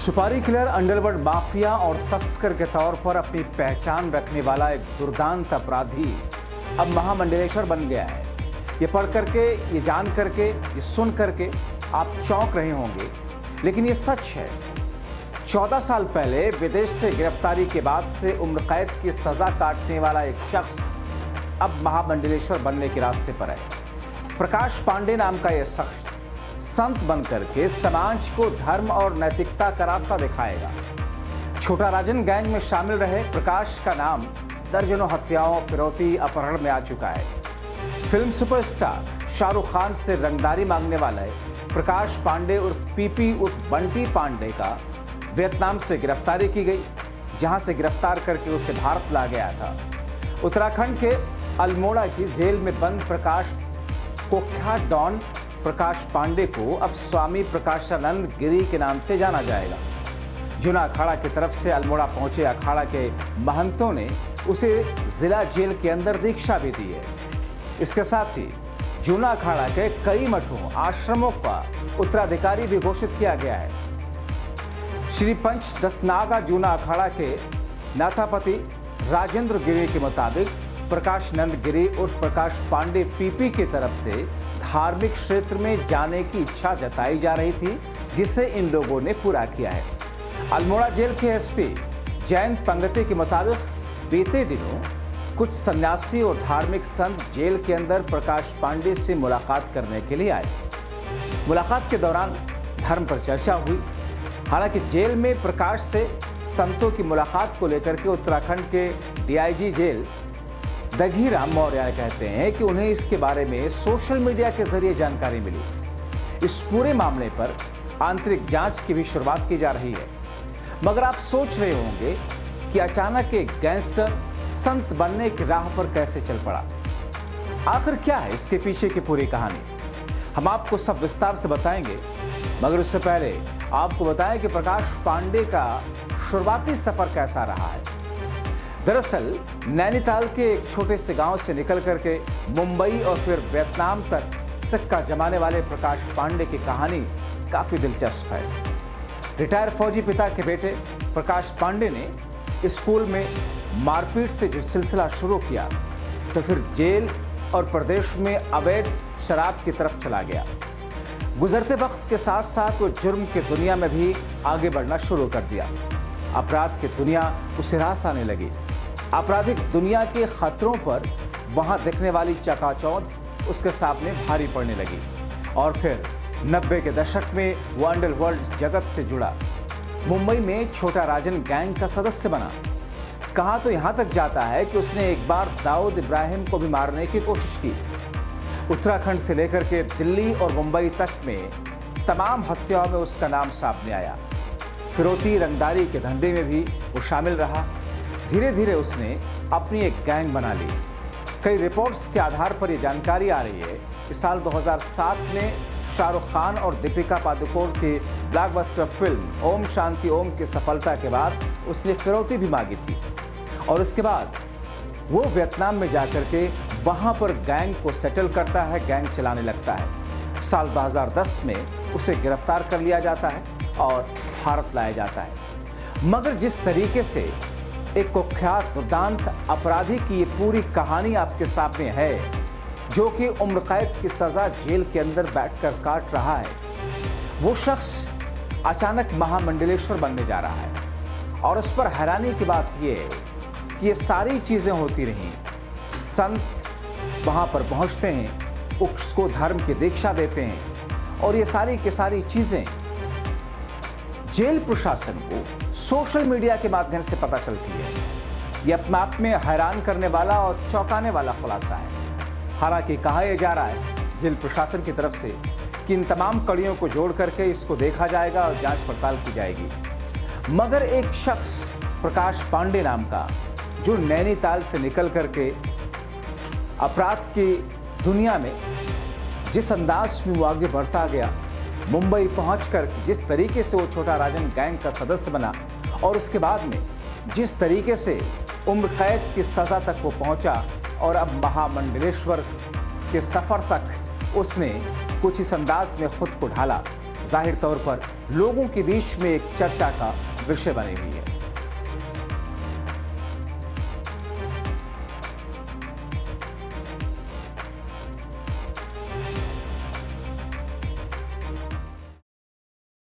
सुपारी killer, underworld mafia और तस्कर के तौर पर अपनी पहचान रखने वाला एक दुर्दांत अपराधी अब महामंडलेश्वर बन गया है। ये पढ़ करके, ये जान करके, ये सुन करके आप चौंक रहे होंगे, लेकिन ये सच है। 14 साल पहले विदेश से गिरफ्तारी के बाद से उम्र कैद की सजा काटने वाला एक शख्स अब महामंडलेश्वर बनने के रास्ते पर है। प्रकाश पांडे नाम का यह शख्स संत बनकर के समाज को धर्म और नैतिकता का रास्ता दिखाएगा। छोटा राजन गैंग में शामिल रहे प्रकाश का नाम दर्जनों हत्याओं, फिरौती, अपहरण में आ चुका है। फिल्म सुपरस्टार शाहरुख खान से रंगदारी मांगने वाला है प्रकाश पांडे उर्फ पीपी उर्फ बंटी पांडे का वियतनाम से गिरफ्तारी की गई, जहां से गिरफ्तार करके उसे भारत ला गया था। उत्तराखंड के अल्मोड़ा की जेल में बंद प्रकाश कुख्यात डॉन प्रकाश पांडे को अब स्वामी प्रकाशानंद गिरी के नाम से जाना जाएगा। जूना अखाड़ा की तरफ से अल्मोड़ा पहुंचे अखाड़ा के महंतों ने उसे जिला जेल के अंदर दीक्षा भी दी है। इसके साथ ही जूना अखाड़ा के कई मठों, आश्रमों का उत्तराधिकारी भी घोषित किया गया है। श्री पंच दसनागा जूना अखाड़ा के नाथापति राजेंद्र गिरी के मुताबिक प्रकाश नंद गिरी उर्फ प्रकाश पांडे पीपी की तरफ से धार्मिक क्षेत्र में जाने की इच्छा जताई जा रही थी, जिसे इन लोगों ने पूरा किया है। अल्मोड़ा जेल के एसपी जयंत पंगती के मुताबिक बीते दिनों कुछ सन्यासी और धार्मिक संत जेल के अंदर प्रकाश पांडे से मुलाकात करने के लिए आए। मुलाकात के दौरान धर्म पर चर्चा हुई। हालांकि जेल में प्रकाश से संतों की मुलाकात को लेकर के उत्तराखंड के डीआईजी जेल दघीराम मौर्य कहते हैं कि उन्हें इसके बारे में सोशल मीडिया के जरिए जानकारी मिली। इस पूरे मामले पर आंतरिक जांच की भी शुरुआत की जा रही है। मगर आप सोच रहे होंगे कि अचानक एक गैंगस्टर संत बनने की राह पर कैसे चल पड़ा। आखिर क्या है इसके पीछे की पूरी कहानी, हम आपको सब विस्तार से बताएंगे। मगर उससे पहले आपको बताएं कि प्रकाश पांडे का शुरुआती सफर कैसा रहा है। दरअसल नैनीताल के एक छोटे से गांव से निकल करके मुंबई और फिर वियतनाम तक सिक्का जमाने वाले प्रकाश पांडे की कहानी काफी दिलचस्प है। रिटायर फौजी पिता के बेटे प्रकाश पांडे ने स्कूल में मारपीट से जो सिलसिला शुरू किया, तो फिर जेल और प्रदेश में अवैध शराब की तरफ चला गया। गुजरते वक्त के साथ साथ वो जुर्म की दुनिया में भी आगे बढ़ना शुरू कर दिया। अपराध की दुनिया उसे रास आने लगी। आपराधिक दुनिया के खतरों पर वहां दिखने वाली चकाचौंध उसके सामने भारी पड़ने लगी। और फिर 90 के दशक में वो अंडरवर्ल्ड जगत से जुड़ा। मुंबई में छोटा राजन गैंग का सदस्य बना। कहा तो यहां तक जाता है कि उसने एक बार दाऊद इब्राहिम को भी मारने की कोशिश की। उत्तराखंड से लेकर के दिल्ली और मुंबई तक में तमाम हत्याओं में उसका नाम सामने आया। फिरौती, रंगदारी के धंधे में भी वो शामिल रहा। धीरे धीरे उसने अपनी एक गैंग बना ली। कई रिपोर्ट्स के आधार पर यह जानकारी आ रही है कि साल 2007 में शाहरुख खान और दीपिका पादुकोण की ब्लॉकबस्टर फिल्म ओम शांति ओम की सफलता के बाद उसने फिरौती भी मांगी थी। और उसके बाद वो वियतनाम में जाकर के वहां पर गैंग को सेटल करता है, गैंग चलाने लगता है। साल 2010 में उसे गिरफ्तार कर लिया जाता है और भारत लाया जाता है। मगर जिस तरीके से एक कुख्यात दुर्दांत अपराधी की ये पूरी कहानी आपके सामने है, जो कि उम्र कैद की सजा जेल के अंदर बैठकर काट रहा है, वो शख्स अचानक महामंडलेश्वर बनने जा रहा है। और उस पर हैरानी की बात ये है कि ये सारी चीजें होती रहीं। संत वहां पर पहुंचते हैं, उसको धर्म की दीक्षा देते हैं, और ये सारी की सारी चीजें जेल प्रशासन को सोशल मीडिया के माध्यम से पता चलती है। ये अपने आप में हैरान करने वाला और चौंकाने वाला खुलासा है। हालांकि कहा यह जा रहा है जेल प्रशासन की तरफ से कि इन तमाम कड़ियों को जोड़ करके इसको देखा जाएगा और जांच पड़ताल की जाएगी। मगर एक शख्स प्रकाश पांडे नाम का, जो नैनीताल से निकल करके अपराध की दुनिया में जिस अंदाज में वो आगे बढ़ता गया, मुंबई पहुंचकर जिस तरीके से वो छोटा राजन गैंग का सदस्य बना, और उसके बाद में जिस तरीके से उम्र कैद की सजा तक वो पहुंचा, और अब महामंडलेश्वर के सफर तक उसने कुछ इस अंदाज में खुद को ढाला, जाहिर तौर पर लोगों के बीच में एक चर्चा का विषय बनी हुई है।